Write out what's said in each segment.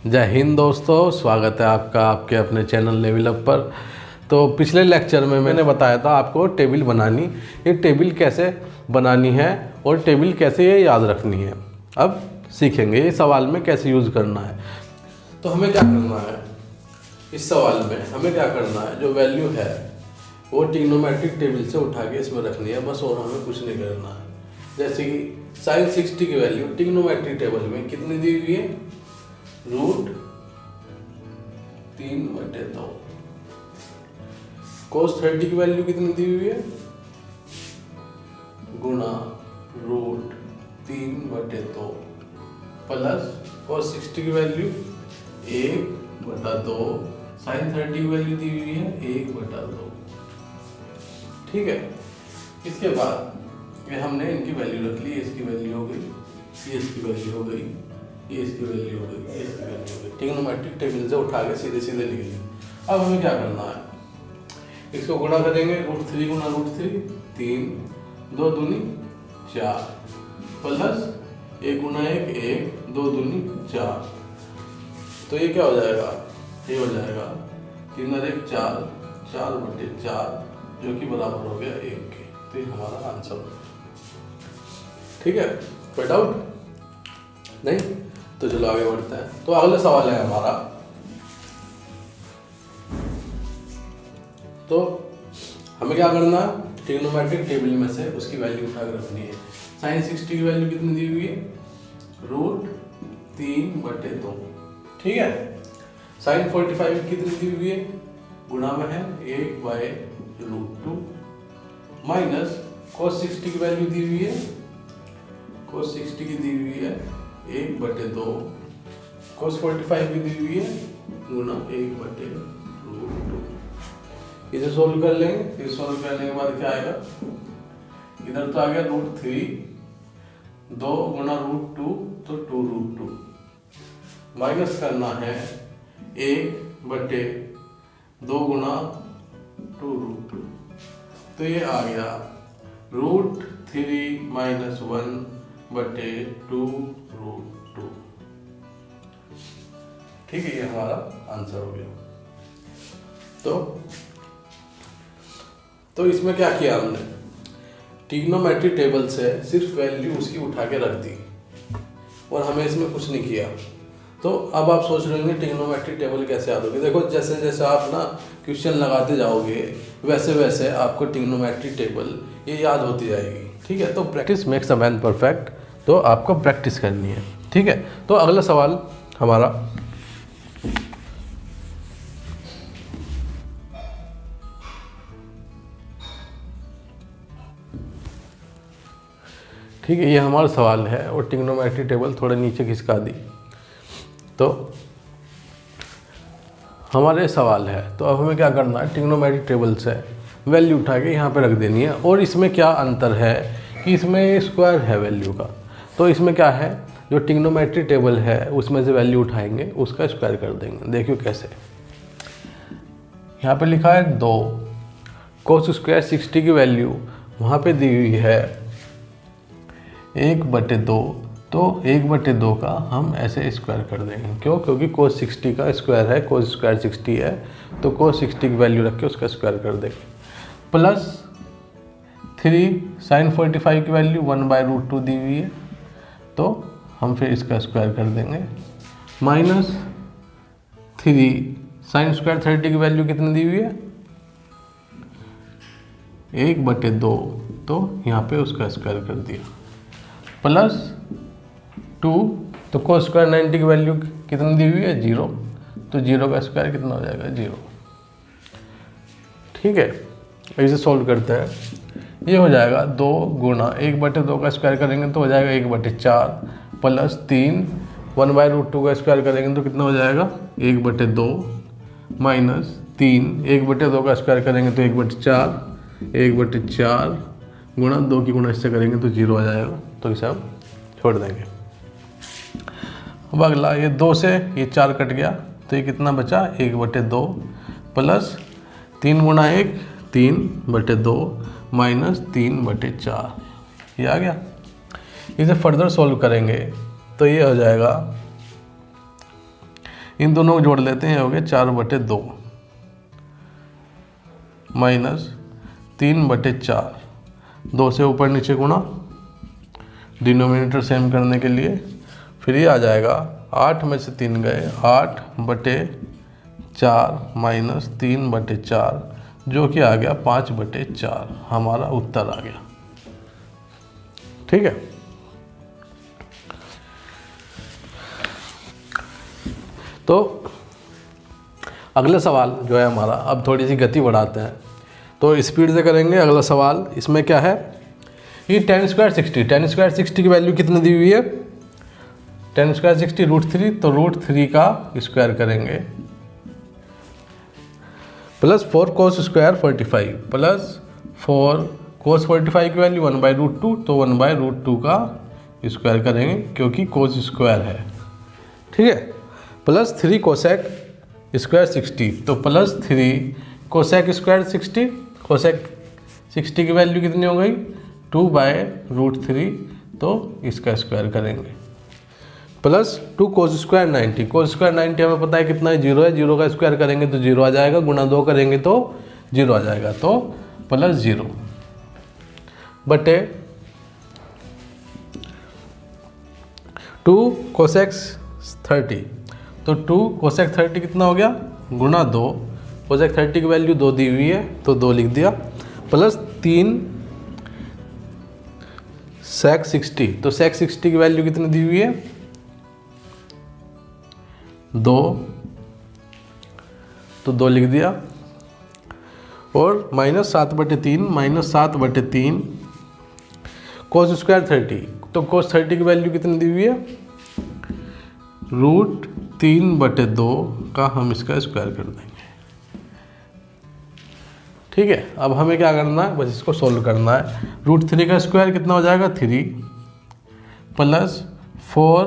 जय हिंद दोस्तों, स्वागत है आपका आपके अपने चैनल लेवल अप पर। तो पिछले लेक्चर में मैंने बताया था आपको टेबल बनानी, ये टेबल कैसे बनानी है और टेबल कैसे ये याद रखनी है। अब सीखेंगे ये सवाल में कैसे यूज़ करना है। तो हमें क्या करना है, इस सवाल में हमें क्या करना है, जो वैल्यू है वो ट्रिग्नोमेट्रिक टेबल से उठा के इसमें रखनी है बस, और हमें कुछ नहीं करना है। जैसे कि sin 60 की वैल्यू ट्रिग्नोमेट्रिक टेबल में कितनी दी हुई है, √3/2। cos 30 की वैल्यू कितनी दी हुई है, गुणा √3/2 प्लस cos 60 की वैल्यू 1/2, sin 30 की वैल्यू दी हुई है 1/2। ठीक है, इसके बाद ये हमने इनकी वैल्यू रख ली, इसकी वैल्यू हो गई, ये इसकी वैल्यू हो गई, ये इसकी वैल्यू हो गई, ये इसकी वैल्यू हो गई। ट्रिग्नोमेट्रिक टेबल से उठा के सीधे सीधे लिख ली। अब हमें क्या करना है, इसको गुणा करेंगे, √3 गुणा √3 3, 2 दूनी 4 प्लस 1 गुणा 1 1, 2 दूनी 4। तो ये क्या हो जाएगा, ये हो जाएगा 3 और 1 4, 4/4 जो कि बराबर हो गया 1 के। तो ये हमारा आंसर हो। ठीक है, कोई डाउट नहीं? तो चलो आगे बढ़ते हैं। तो अगला सवाल है हमारा, तो हमें क्या करना है, ट्रिग्नोमेट्रिक टेबल में से उसकी वैल्यू उठा कर रखनी है। sin 60 की वैल्यू कितनी दी हुई है, √3/2। ठीक है, sin 45 कितनी दी हुई है, गुणा में है 1/√2 माइनस cos 60 की वैल्यू दी हुई है, cos 60 की दी हुई है 1/2, cos 45 की दी हुई है गुणा 1/√2। इसे सोल्व कर लेंगे। इसे सोल्व करने के बाद क्या आएगा, इधर तो आ गया √3, 2 गुणा √2 तो 2√2 माइनस करना है 1/2 गुणा 2√2। तो ये आ गया √3 - 1/2√2। ठीक है, ये हमारा आंसर हो गया। तो इसमें क्या किया हमने, ट्रिग्नोमेट्रिक टेबल से सिर्फ वैल्यू उसकी उठा के रख दी और हमें इसमें कुछ नहीं किया। तो अब आप सोच रहे होंगे ट्रिग्नोमेट्रिक टेबल कैसे याद होगी। देखो, जैसे जैसे आप ना क्वेश्चन लगाते जाओगे वैसे वैसे आपको ट्रिग्नोमेट्रिक टेबल ये याद होती जाएगी। ठीक है, तो practice makes a man perfect, तो आपको प्रैक्टिस करनी है। ठीक है, तो अगला सवाल हमारा, ठीक है, ये हमारा सवाल है और ट्रिग्नोमेट्रिक टेबल थोड़ा नीचे खिसका दी। तो हमारे सवाल है, तो अब हमें क्या करना है, ट्रिग्नोमेट्रिक टेबल से वैल्यू उठा के यहाँ पे रख देनी है। और इसमें क्या अंतर है कि इसमें स्क्वायर है वैल्यू का, तो इसमें क्या है, जो ट्रिग्नोमेट्रिक टेबल है उसमें से वैल्यू उठाएंगे उसका स्क्वायर कर देंगे। देखियो कैसे, यहाँ पे लिखा है 2, cos स्क्वायर 60 की वैल्यू वहाँ पे दी हुई है 1/2, तो 1/2 का हम ऐसे स्क्वायर कर देंगे। क्यों, क्योंकि cos 60 का स्क्वायर है, cos स्क्वायर 60 है, तो cos 60 की वैल्यू रख के उसका स्क्वायर कर देंगे। प्लस 3 sin 45 की वैल्यू 1/√2 दी हुई है, तो हम फिर इसका स्क्वायर कर देंगे। माइनस 3 sin स्क्वायर 30 की वैल्यू कितनी दी हुई है, 1/2, तो यहाँ पे उसका स्क्वायर कर दिया। प्लस 2, तो cos स्क्वायर 90 की वैल्यू कितनी दी हुई है, 0, तो 0 का स्क्वायर कितना हो जाएगा, 0। ठीक है, इसे सोल्व करते हैं। ये हो जाएगा 2 गुणा 1/2 का स्क्वायर करेंगे तो हो जाएगा 1/4 प्लस 3 1/√2 का स्क्वायर करेंगे तो कितना हो जाएगा 1/2 माइनस 3 1/2 का स्क्वायर करेंगे तो 1/4 1/4 गुणा 2 की गुणा इससे करेंगे तो 0 आ जाएगा। तो इसे हम छोड़ देंगे। अब अगला, ये 2 से ये 4 कट गया तो ये कितना बचा, 1/2 प्लस 3 गुणा 1 3/2 माइनस 3/4, ये आ गया। इसे फर्दर सॉल्व करेंगे तो ये हो जाएगा इन दोनों को जोड़ लेते हैं, हो गया 4/2 माइनस 3/4, 2 से ऊपर नीचे गुणा, डिनोमिनेटर सेम करने के लिए, फिर ये आ जाएगा 8 में से 3 गए, 8/4 माइनस 3/4 जो कि आ गया 5/4, हमारा उत्तर आ गया। ठीक है, तो अगला सवाल जो है हमारा, अब थोड़ी सी गति बढ़ाते हैं तो स्पीड से करेंगे। अगला सवाल इसमें क्या है, ये tan² 60, tan² 60 की वैल्यू कितनी दी हुई है, tan² 60 √3, तो √3 का स्क्वायर करेंगे, प्लस 4 cos² 45 प्लस 4 cos 45 की वैल्यू 1/√2, तो 1/√2 का स्क्वायर करेंगे क्योंकि cos स्क्वायर है। ठीक है, प्लस 3 cosec² 60, तो प्लस 3 cosec² 60, cosec 60 की वैल्यू कितनी हो गई 2/√3, तो इसका स्क्वायर करेंगे, प्लस 2 cos² 90, cos² 90 हमें पता है कितना है, 0 है, 0 का स्क्वायर करेंगे तो 0 आ जाएगा, गुणा 2 करेंगे तो 0 आ जाएगा, तो प्लस 0 बटे 2 cosec 30, तो 2 cosec 30 कितना हो गया, गुणा 2, cosec 30 की वैल्यू 2 दी हुई है तो 2 लिख दिया, प्लस 3 sec 60, तो sec 60 की वैल्यू कितनी दी हुई है 2, तो 2 लिख दिया, और माइनस 7/3 माइनस 7/3 cos² 30, तो cos 30 की वैल्यू कितनी दी हुई है √3/2 का हम इसका स्क्वायर कर देंगे। ठीक है, अब हमें क्या करना है, बस इसको सोल्व करना है। √3 का स्क्वायर कितना हो जाएगा 3, प्लस 4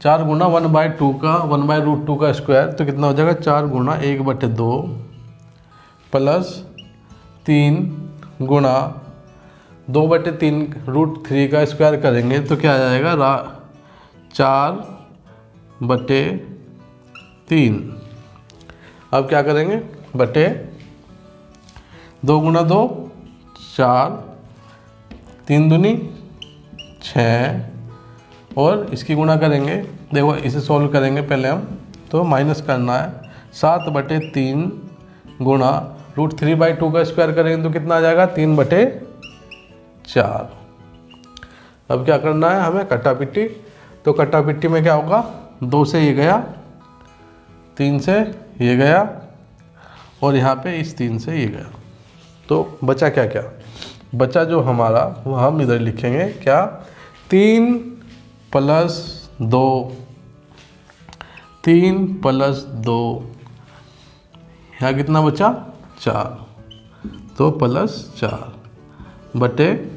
4 गुना 1/2 का 1/√2 का स्क्वायर, तो कितना हो जाएगा 4 गुना 1/2 प्लस 3 गुणा 2/3 √3 का स्क्वायर करेंगे तो क्या आ जाएगा 4/3। अब क्या करेंगे, बटे 2 गुना 2 4, 3 दूनी 6, और इसकी गुणा करेंगे, देखो इसे सॉल्व करेंगे पहले हम, तो माइनस करना है, 7/3 गुणा √3/2 का स्क्वायर करेंगे तो कितना आ जाएगा 3/4। अब क्या करना है हमें, कटा पिट्टी, तो कटा पिट्टी में क्या होगा, 2 से ये गया, 3 से ये गया, और यहाँ पे इस 3 से ये गया, तो बचा क्या क्या, बचा जो हमारा वो हम इधर लिखेंगे क्या, 3 + 2, 3 + 2, यहाँ कितना बचा 4, तो +4 बटे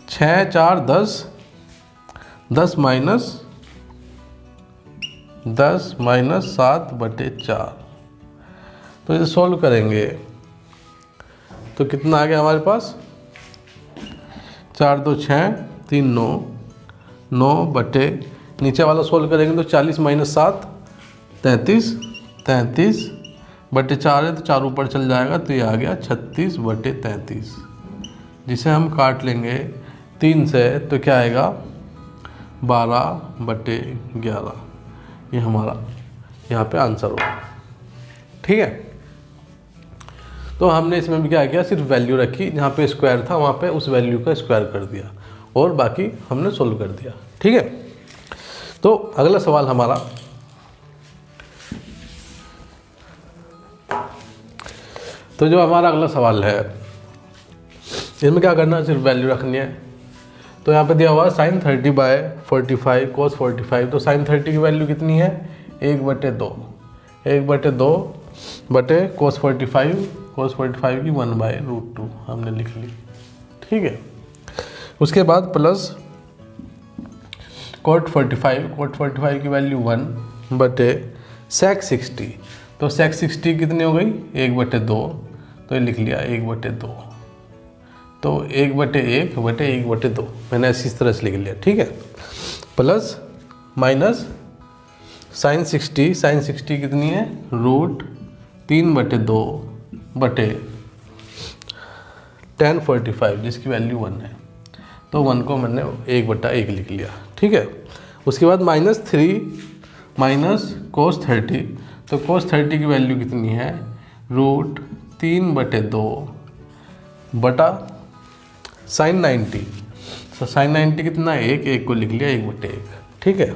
6 4 10, 10 माइनस 7/4, तो इसे सॉल्व करेंगे तो कितना आ गया हमारे पास, 4 2 6, 3 9, 9 बटे नीचे वाला सॉल्व करेंगे तो 40 - 7 33, 33 बटे 4 है तो 4 ऊपर चल जाएगा, तो ये आ गया 36/33, जिसे हम काट लेंगे 3 से, तो क्या आएगा 12/11, ये हमारा यहाँ पे आंसर होगा। ठीक है, तो हमने इसमें भी क्या किया, सिर्फ वैल्यू रखी, जहाँ पे स्क्वायर था वहाँ पे उस वैल्यू का स्क्वायर कर दिया, और बाकी हमने सोल्व कर दिया। ठीक है, तो अगला सवाल हमारा, तो जो हमारा अगला सवाल है इसमें क्या करना है, सिर्फ वैल्यू रखनी है। तो यहाँ पे दिया हुआ sin 30/45 cos 45, तो sin 30 की वैल्यू कितनी है 1/2, 1/2 बटे cos 45 की 1/√2 हमने लिख ली। ठीक है, उसके बाद प्लस cot 45 की वैल्यू 1 बटे sec 60, तो sec 60 कितनी हो गई 1/2, तो ये लिख लिया 1/2, तो 1/1 बटे 1/2 मैंने इस तरह से लिख लिया। ठीक है, प्लस माइनस साइन 60 कितनी है, √3/2/tan45 जिसकी वैल्यू 1 है। तो 1 को मैंने 1/1 लिख लिया, ठीक है। उसके बाद -3 माइनस cos 30, तो cos 30 की वैल्यू कितनी है, √3/2/sin 90। तो sin 90 कितना है, 1 को लिख लिया 1/1, ठीक है।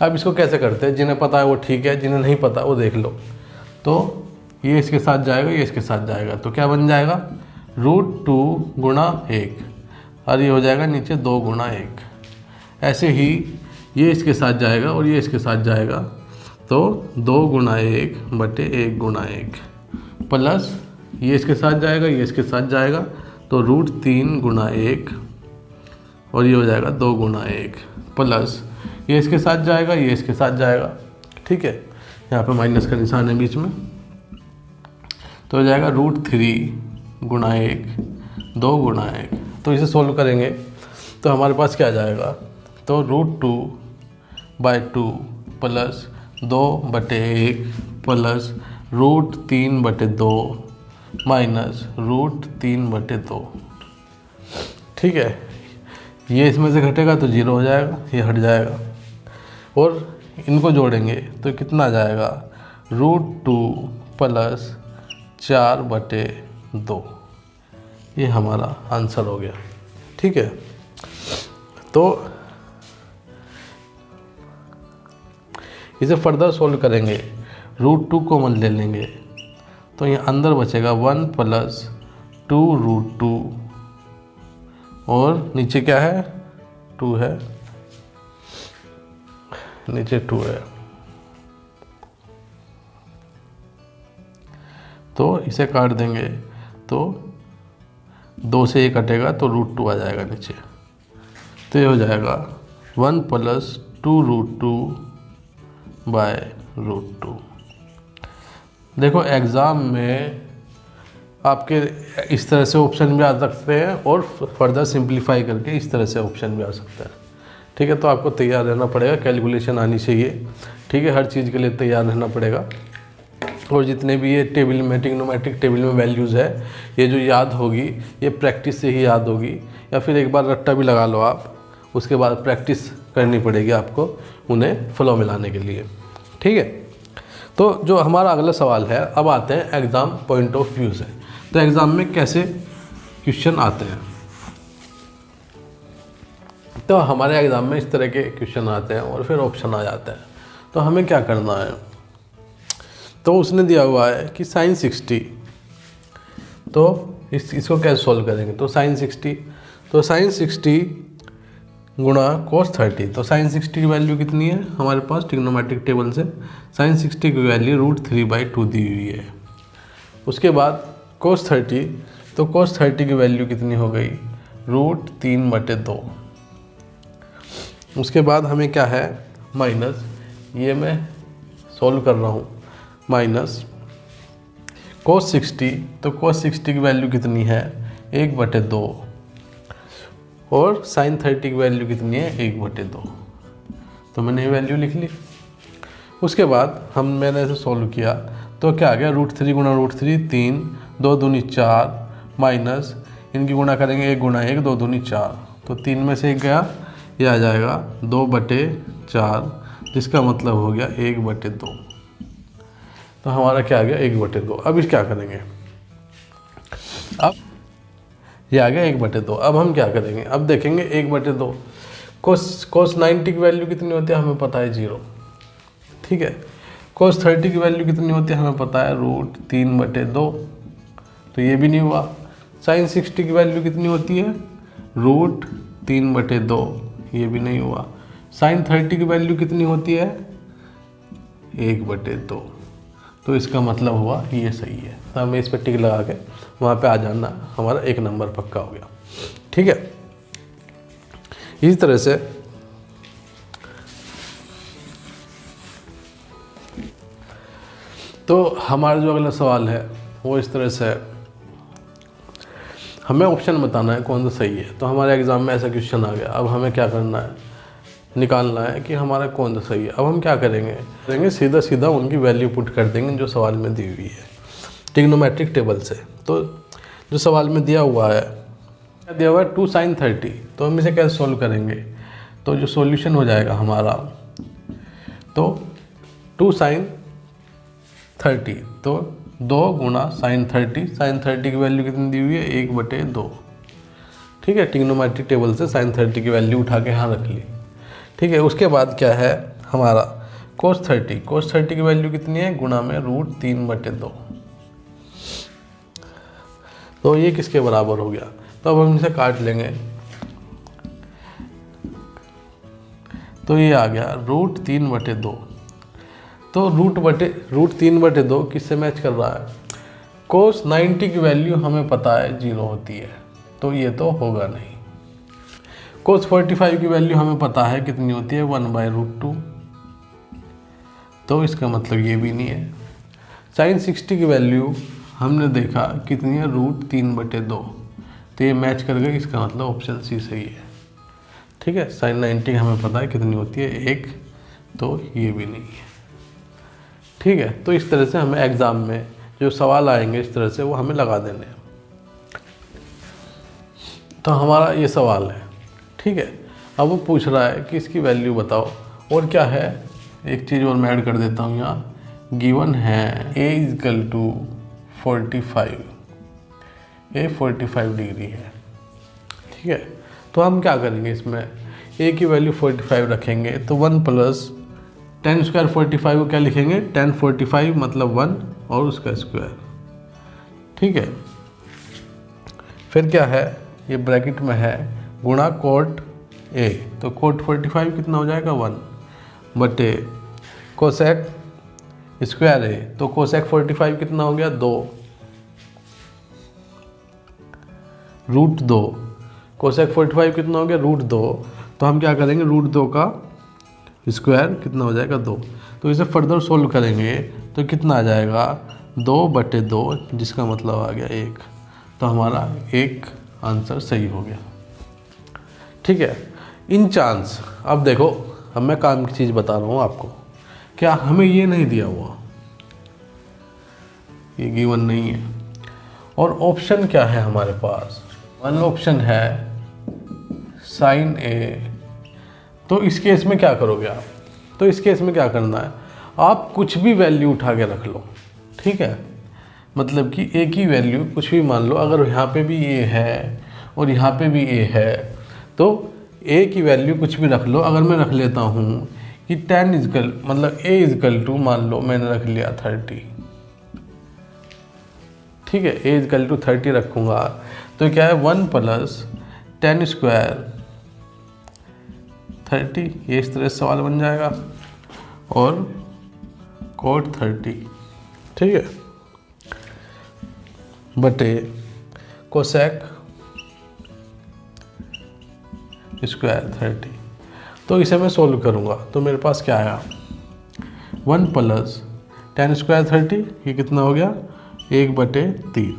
अब इसको कैसे करते हैं, जिन्हें पता है वो ठीक है, जिन्हें नहीं पता वो देख लो। तो ये इसके साथ जाएगा, ये इसके साथ जाएगा, तो क्या बन जाएगा, √2 गुणा 1, और ये हो जाएगा नीचे 2 गुणा 1। ऐसे ही ये इसके साथ जाएगा और ये इसके साथ जाएगा, तो 2 गुणा 1/1 गुणा 1, प्लस ये इसके साथ जाएगा, ये इसके साथ जाएगा, तो √3 गुणा 1, और ये हो जाएगा 2 गुणा 1, प्लस ये इसके साथ जाएगा, ये इसके साथ जाएगा, ठीक है। यहाँ पे माइनस का निशान है बीच में, तो हो जाएगा √3 गुणा 1, 2 गुणा 1। तो इसे सोल्व करेंगे तो हमारे पास क्या जाएगा, तो √2/2 प्लस 2/1 प्लस √3/2 माइनस √3/2, ठीक है। ये इसमें से घटेगा तो 0 हो जाएगा, ये हट जाएगा, और इनको जोड़ेंगे तो कितना जाएगा, √2 प्लस 4/2। ये हमारा आंसर हो गया, ठीक है। तो इसे फर्दर सोल्व करेंगे, √2 कॉमन ले लेंगे, तो ये अंदर बचेगा 1 प्लस 2√2, और नीचे क्या है, 2 है, नीचे 2 है, तो इसे काट देंगे तो 2 से 1 कटेगा तो √2 आ जाएगा नीचे, तो ये हो जाएगा 1 प्लस 2√2/√2। देखो एग्ज़ाम में आपके इस तरह से ऑप्शन भी आ सकते हैं, और फर्दर सिंप्लीफाई करके इस तरह से ऑप्शन भी आ सकता है, ठीक है। तो आपको तैयार रहना पड़ेगा, कैलकुलेशन आनी चाहिए, ठीक है। हर चीज़ के लिए तैयार रहना पड़ेगा, और जितने भी ये टेबल में ट्रिग्नोमेट्रिक टेबल में वैल्यूज़ है, ये जो याद होगी ये प्रैक्टिस से ही याद होगी, या फिर एक बार रट्टा भी लगा लो आप, उसके बाद प्रैक्टिस करनी पड़ेगी आपको उन्हें फ्लो में लाने के लिए, ठीक है। तो जो हमारा अगला सवाल है, अब आते हैं एग्ज़ाम पॉइंट ऑफ व्यू से। तो एग्ज़ाम में कैसे क्वेश्चन आते हैं, तो हमारे एग्ज़ाम में इस तरह के क्वेश्चन आते हैं और फिर ऑप्शन आ जाते हैं। तो हमें क्या करना है, तो उसने दिया हुआ है कि sin 60, तो इसको कैसे सोल्व करेंगे, तो sin 60 गुणा cos 30, तो sin 60 की वैल्यू कितनी है हमारे पास ट्रिग्नोमेट्रिक टेबल से, sin 60 की वैल्यू √3/2 दी हुई है। उसके बाद cos 30, तो cos 30 की वैल्यू कितनी हो गई, √3/2। उसके बाद हमें क्या है, माइनस, ये मैं सॉल्व कर रहा हूँ, माइनस cos 60, तो cos 60 की वैल्यू कितनी है 1/2, और sin 30 की वैल्यू कितनी है 1/2, तो मैंने ये वैल्यू लिख ली। उसके बाद मैंने इसे सॉल्व किया तो क्या आ गया, √3 गुणा √3 3, 2 दूनी 4, माइनस इनकी गुणा करेंगे 1 गुणा 1, 2 दूनी 4, तो 3 में से 1 गया, ये आ जाएगा 2/4, जिसका मतलब हो गया 1/2। तो हमारा क्या आ गया 1/2। अब इस क्या करेंगे, अब ये आ गया 1/2। अब हम क्या करेंगे, अब देखेंगे 1/2 cos 90 की वैल्यू कितनी होती है हमें पता है 0, ठीक है। cos 30 की वैल्यू कितनी होती है हमें पता है √3/2, तो ये भी नहीं हुआ। sin 60 की वैल्यू कितनी होती है √3/2, ये भी नहीं हुआ। sin 30 की वैल्यू कितनी होती है 1/2, तो इसका मतलब हुआ ये सही है। तो हमें इस पर टिक लगा के वहाँ पे आ जाना, हमारा 1 नंबर पक्का हो गया, ठीक है। इसी तरह से तो हमारा जो अगला सवाल है वो इस तरह से है, हमें ऑप्शन बताना है कौन सा सही है। तो हमारे एग्ज़ाम में ऐसा क्वेश्चन आ गया, अब हमें क्या करना है, निकालना है कि हमारा कौन सा सही है। अब हम क्या करेंगे सीधा सीधा उनकी वैल्यू पुट कर देंगे जो सवाल में दी हुई है ट्रिग्नोमेट्रिक टेबल से। तो जो सवाल में दिया हुआ है 2 sin 30, तो हम इसे कैसे सोल्व करेंगे। तो जो सॉल्यूशन हो जाएगा हमारा तो 2 sin 30, तो 2 गुणा sin 30 की वैल्यू कितनी दी हुई है 1/2। ठीक है, ट्रिग्नोमेट्रिक टेबल से sin 30 की वैल्यू उठा के यहाँ रख ली। ठीक है, उसके बाद क्या है हमारा cos 30 की वैल्यू कितनी है गुणा में √3/2। तो ये किसके बराबर हो गया। तो अब हम इसे काट लेंगे तो ये आ गया √3/2। तो √3/2 किससे मैच कर रहा है। cos 90 की वैल्यू हमें पता है 0 होती है, तो ये तो होगा नहीं। cos 45 की वैल्यू हमें पता है कितनी होती है 1/√2, तो इसका मतलब ये भी नहीं है। sin 60 की वैल्यू हमने देखा कितनी है √3/2, तो ये मैच कर गई, इसका मतलब ऑप्शन सी सही है। ठीक है, sin 90 हमें पता है कितनी होती है 1, तो ये भी नहीं है। ठीक है, तो इस तरह से हमें एग्ज़ाम में जो सवाल आएंगे इस तरह से वो हमें लगा देने हैं। तो हमारा ये सवाल है। ठीक है, अब वो पूछ रहा है कि इसकी वैल्यू बताओ। और क्या है, एक चीज़ और मैं ऐड कर देता हूँ यहाँ, गिवन है a = 45, a 45 डिग्री है। ठीक है, तो हम क्या करेंगे इसमें a की वैल्यू 45 रखेंगे, तो 1 + tan² 45 को क्या लिखेंगे tan 45 मतलब 1 और उसका स्क्वायर। ठीक है, फिर क्या है ये ब्रैकेट में है गुणा cot a, तो cot 45 कितना हो जाएगा 1 बटे cosec स्क्वायर a, तो cosec 45 कितना हो गया 2 √2। cosec 45 कितना हो गया √2, तो हम क्या करेंगे √2 का स्क्वायर कितना हो जाएगा 2। तो इसे फर्दर सोल्व करेंगे तो कितना आ जाएगा 2/2, जिसका मतलब आ गया 1। तो हमारा एक आंसर सही हो गया। ठीक है, इन चांस अब देखो, अब मैं काम की चीज़ बता रहा हूँ आपको, क्या हमें ये नहीं दिया हुआ, ये गिवन नहीं है। और ऑप्शन क्या है हमारे पास, वन ऑप्शन है sin a। तो इस केस में क्या करोगे आप, तो इस केस में क्या करना है, आप कुछ भी वैल्यू उठा के रख लो। ठीक है, मतलब कि a की वैल्यू कुछ भी मान लो, अगर यहाँ पे भी a है और यहाँ पे भी a है, तो a की वैल्यू कुछ भी रख लो। अगर मैं रख लेता हूँ कि मतलब a = मान लो मैंने रख लिया 30। ठीक है, a = 30 रखूँगा, तो क्या है 1 + tan² 30, ये इस तरह से सवाल बन जाएगा, और cot 30। ठीक है, बटे cosec स्क्वायर 30। तो इसे मैं सोल्व करूँगा, तो मेरे पास क्या आया 1 + tan² 30, ये कितना हो गया 1/3।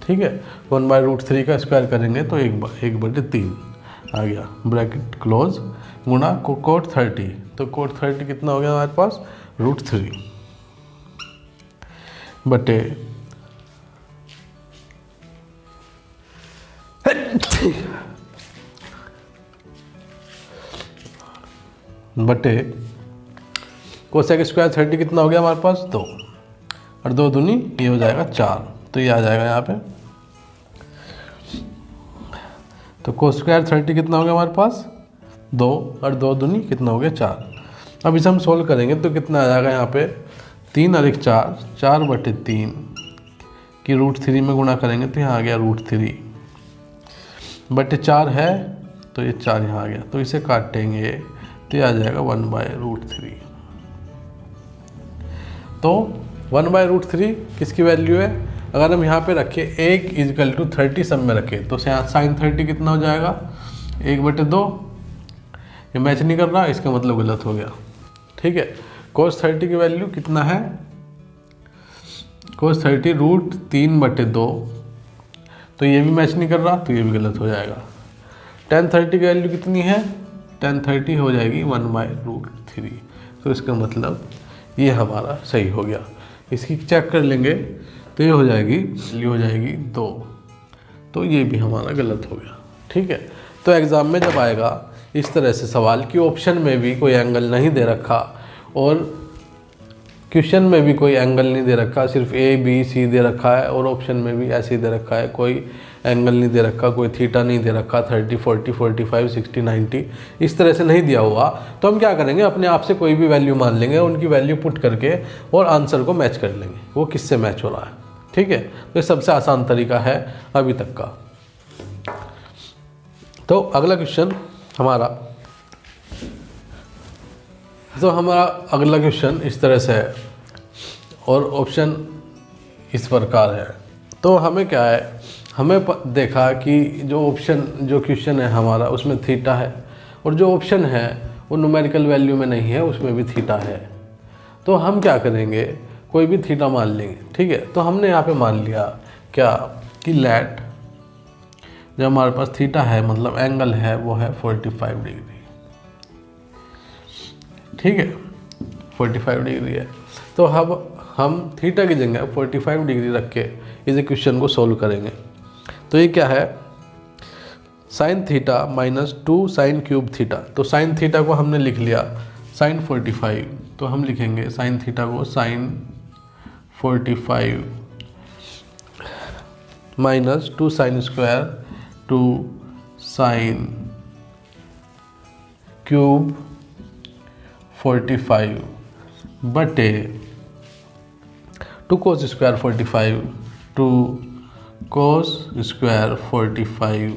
ठीक है, 1/√3 का स्क्वायर करेंगे तो 1/3 आ गया, ब्रैकेट क्लोज, गुणा cot 30, तो cot 30 कितना हो गया हमारे पास √3 बटे cosec स्क्वायर 30 कितना हो गया हमारे पास 2, और 2 दूनी ये हो जाएगा 4, तो ये आ जाएगा यहाँ पे। तो cos स्क्वायर 30 कितना हो गया हमारे पास 2, और 2 दूनी कितना हो गया 4। अब इसे हम सोल्व करेंगे तो कितना आ जाएगा यहाँ पे 3 और 1 4, 4/3 की √3 में गुणा करेंगे तो यहाँ आ गया √3 बटे 4 है, तो ये 4 यहाँ आ गया, तो इसे काटेंगे तो ये आ जाएगा 1/√3। तो 1/√3 किसकी वैल्यू है, अगर हम यहाँ पे रखें 1 = 30 सब में रखें, तो sin 30 कितना हो जाएगा 1/2, ये मैच नहीं कर रहा, इसका मतलब गलत हो गया। ठीक है, cos 30 की वैल्यू कितना है, cos 30 √3/2, तो ये भी मैच नहीं कर रहा, तो ये भी गलत हो जाएगा। tan 30 की वैल्यू कितनी है tan30 हो जाएगी 1/√3। तो इसका मतलब ये हमारा सही हो गया। इसकी चेक कर लेंगे तो ये हो जाएगी, ये हो जाएगी 2। तो ये भी हमारा गलत हो गया। ठीक है, तो एग्ज़ाम में जब आएगा इस तरह से सवाल कि ऑप्शन में भी कोई एंगल नहीं दे रखा और क्वेश्चन में भी कोई एंगल नहीं दे रखा, सिर्फ ए बी सी दे रखा है और ऑप्शन में भी ऐसे ही दे रखा है, कोई एंगल नहीं दे रखा, कोई थीटा नहीं दे रखा, 30 40 45 60 90 इस तरह से नहीं दिया हुआ, तो हम क्या करेंगे, अपने आप से कोई भी वैल्यू मान लेंगे, उनकी वैल्यू पुट करके और आंसर को मैच कर लेंगे, वो किससे मैच हो रहा है। ठीक है, तो ये सबसे आसान तरीका है अभी तक का। तो अगला क्वेश्चन हमारा, अगला क्वेश्चन इस तरह से है और ऑप्शन इस प्रकार है। तो हमें क्या है, हमें देखा कि जो क्वेश्चन है हमारा उसमें थीटा है और जो ऑप्शन है वो न्यूमेरिकल वैल्यू में नहीं है, उसमें भी थीटा है। तो हम क्या करेंगे, कोई भी थीटा मान लेंगे। ठीक है, तो हमने यहाँ पे मान लिया क्या कि लेट जो हमारे पास थीटा है मतलब एंगल है वो है 45 डिग्री। ठीक है, 45 डिग्री है। तो अब हम थीटा की जगह 45 डिग्री रख के इस क्वेश्चन को सोल्व करेंगे। तो ये क्या है, sine theta -2 sine cube theta. तो साइन थीटा को हमने लिख लिया साइन 45, तो हम लिखेंगे साइन थीटा को sine 45 -2 sine square 2 sine cube 45 बटे 2 cos square 45 2 cos square 45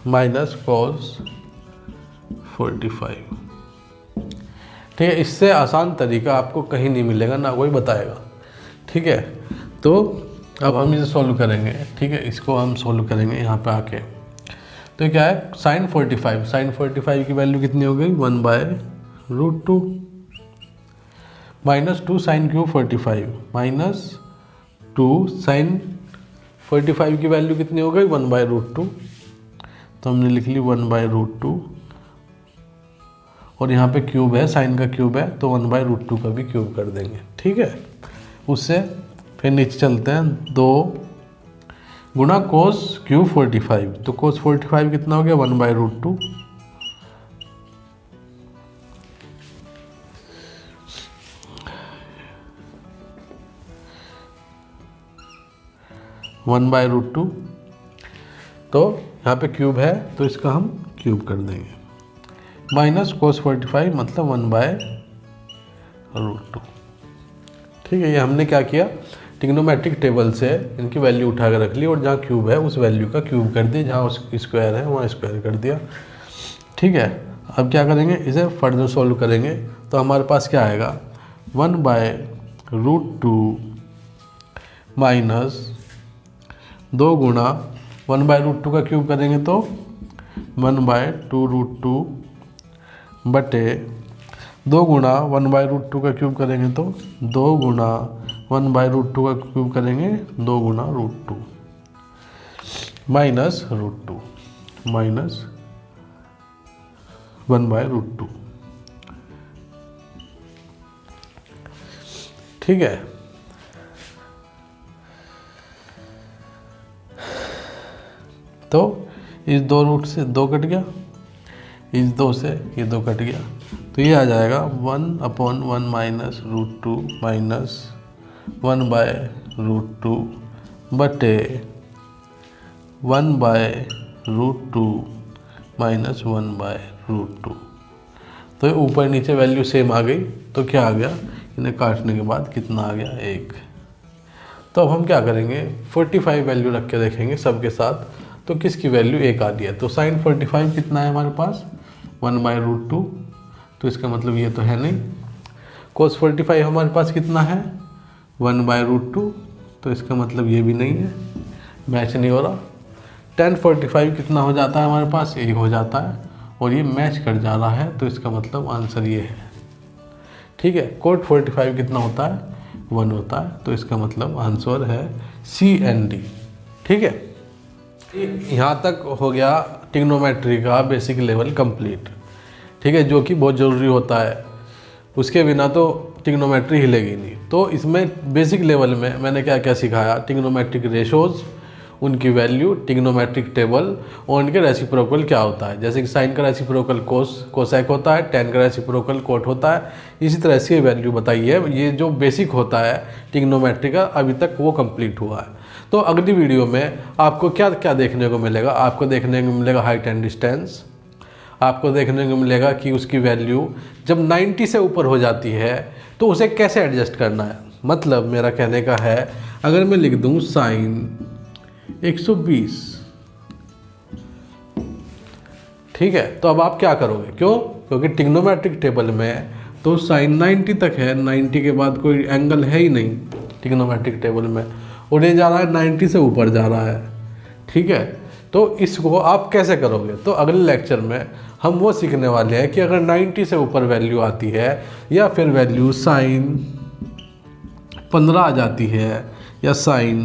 minus cos 45। ठीक है, इससे आसान तरीका आपको कहीं नहीं मिलेगा, ना कोई बताएगा। ठीक है, तो अब हम इसे सॉल्व करेंगे। ठीक है, इसको हम सॉल्व करेंगे यहाँ पे आके। तो क्या है, साइन 45 की वैल्यू कितनी हो गई 1/√2 -2 साइन क्यूब 45 -2 साइन 45 की वैल्यू कितनी हो गई 1/√2। तो हमने लिख ली 1/√2 और यहाँ पे क्यूब है, साइन का क्यूब है तो 1/√2 का भी क्यूब कर देंगे। ठीक है, उससे फिर नीचे चलते हैं, 2 गुणा कोस क्यूब 45। तो कोस 45 कितना हो गया 1/√2 1/√2। तो यहाँ पे क्यूब है तो इसका हम क्यूब कर देंगे, माइनस कोस 45 मतलब 1/√2। ठीक है, ये हमने क्या किया, ट्रिग्नोमेट्रिक टेबल से इनकी वैल्यू उठा कर रख ली और जहाँ क्यूब है उस वैल्यू का क्यूब कर दिया, जहाँ उस स्क्वायर है वहाँ स्क्वायर कर दिया। ठीक है, अब क्या करेंगे, इसे फर्दर सॉल्व करेंगे। तो हमारे पास क्या आएगा 1/√2 माइनस 2 गुणा 1/√2 का क्यूब करेंगे तो 1/2√2 बटे 2 गुणा 1/√2 का क्यूब करेंगे तो 2 गुणा 1/√2 का क्यूब करेंगे 2 गुणा √2 माइनस √2 माइनस 1/√2। ठीक है, तो इस 2 रूट से 2 कट गया, इस 2 से ये 2 कट गया, तो ये आ जाएगा 1/1 माइनस √2 माइनस 1/√2 बटे 1/√2 माइनस 1/√2। तो ये ऊपर नीचे वैल्यू सेम आ गई, तो क्या आ गया, इन्हें काटने के बाद कितना आ गया 1। तो अब हम क्या करेंगे, 45 वैल्यू रख के देखेंगे सबके साथ, तो किसकी वैल्यू 1 आ रही है। तो साइन 45 कितना है हमारे पास 1/√2, तो इसका मतलब ये तो है नहीं। कोस 45 हमारे पास कितना है 1/√2, तो इसका मतलब ये भी नहीं है, मैच नहीं हो रहा। tan 45 कितना हो जाता है हमारे पास 1 हो जाता है और ये मैच कर जा रहा है, तो इसका मतलब आंसर ये है। ठीक है, कोट 45 कितना होता है 1 होता है, तो इसका मतलब आंसर है C and D। ठीक है, यहाँ तक हो गया ट्रिग्नोमेट्री का बेसिक लेवल कंप्लीट, ठीक है, जो कि बहुत ज़रूरी होता है, उसके बिना तो ट्रिग्नोमेट्री हिलेगी नहीं। तो इसमें बेसिक लेवल में मैंने क्या क्या सिखाया, ट्रिग्नोमेट्रिक रेशोज़, उनकी वैल्यू, ट्रिग्नोमेट्रिक टेबल और उनके रेसिप्रोकल क्या होता है। जैसे कि साइन का रेसिप्रोकल कोसेक होता है, टेन का रेसिप्रोकल कोट होता है, इसी तरह से वैल्यू बताई है। ये जो बेसिक होता है ट्रिग्नोमेट्री का अभी तक वो कंप्लीट हुआ है। तो अगली वीडियो में आपको क्या क्या देखने को मिलेगा, आपको देखने को मिलेगा हाइट एंड डिस्टेंस, आपको देखने को मिलेगा कि उसकी वैल्यू जब 90 से ऊपर हो जाती है तो उसे कैसे एडजस्ट करना है। मतलब मेरा कहने का है, अगर मैं लिख दूं साइन 120, ठीक है, तो अब आप क्या करोगे, क्यों, क्योंकि ट्रिग्नोमेट्रिक टेबल में तो साइन 90 तक है, 90 के बाद कोई एंगल है ही नहीं ट्रिग्नोमेट्रिक टेबल में, और ये जा रहा है 90 से ऊपर जा रहा है, ठीक है। तो इसको आप कैसे करोगे, तो अगले लेक्चर में हम वो सीखने वाले हैं कि अगर 90 से ऊपर वैल्यू आती है या फिर वैल्यू साइन 15 आ जाती है या साइन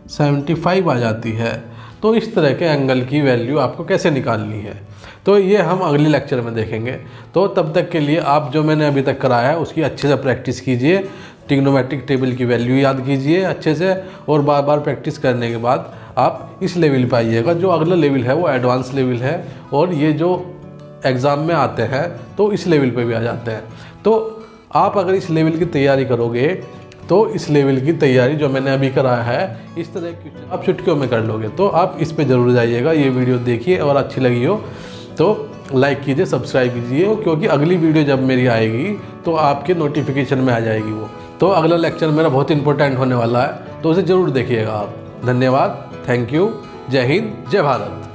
75 आ जाती है, तो इस तरह के एंगल की वैल्यू आपको कैसे निकालनी है। तो ये हम अगले लेक्चर में देखेंगे। तो तब तक के लिए आप जो मैंने अभी तक कराया है उसकी अच्छे से प्रैक्टिस कीजिए, ट्रिग्नोमेट्रिक टेबल की वैल्यू याद कीजिए अच्छे से, और बार बार प्रैक्टिस करने के बाद आप इस लेवल पे आइएगा। जो अगला लेवल है वो एडवांस लेवल है, और ये जो एग्ज़ाम में आते हैं तो इस लेवल पे भी आ जाते हैं। तो आप अगर इस लेवल की तैयारी करोगे तो इस लेवल की तैयारी जो मैंने अभी कराया है इस तरह की आप चुटकियों में कर लोगे। तो आप इस पे ज़रूर जाइएगा, ये वीडियो देखिए और अच्छी लगी हो तो लाइक कीजिए, सब्सक्राइब कीजिए, क्योंकि अगली वीडियो जब मेरी आएगी तो आपके नोटिफिकेशन में आ जाएगी वो। तो अगला लेक्चर मेरा बहुत इंपॉर्टेंट होने वाला है, तो उसे ज़रूर देखिएगा आप। धन्यवाद, थैंक यू, जय हिंद, जय भारत।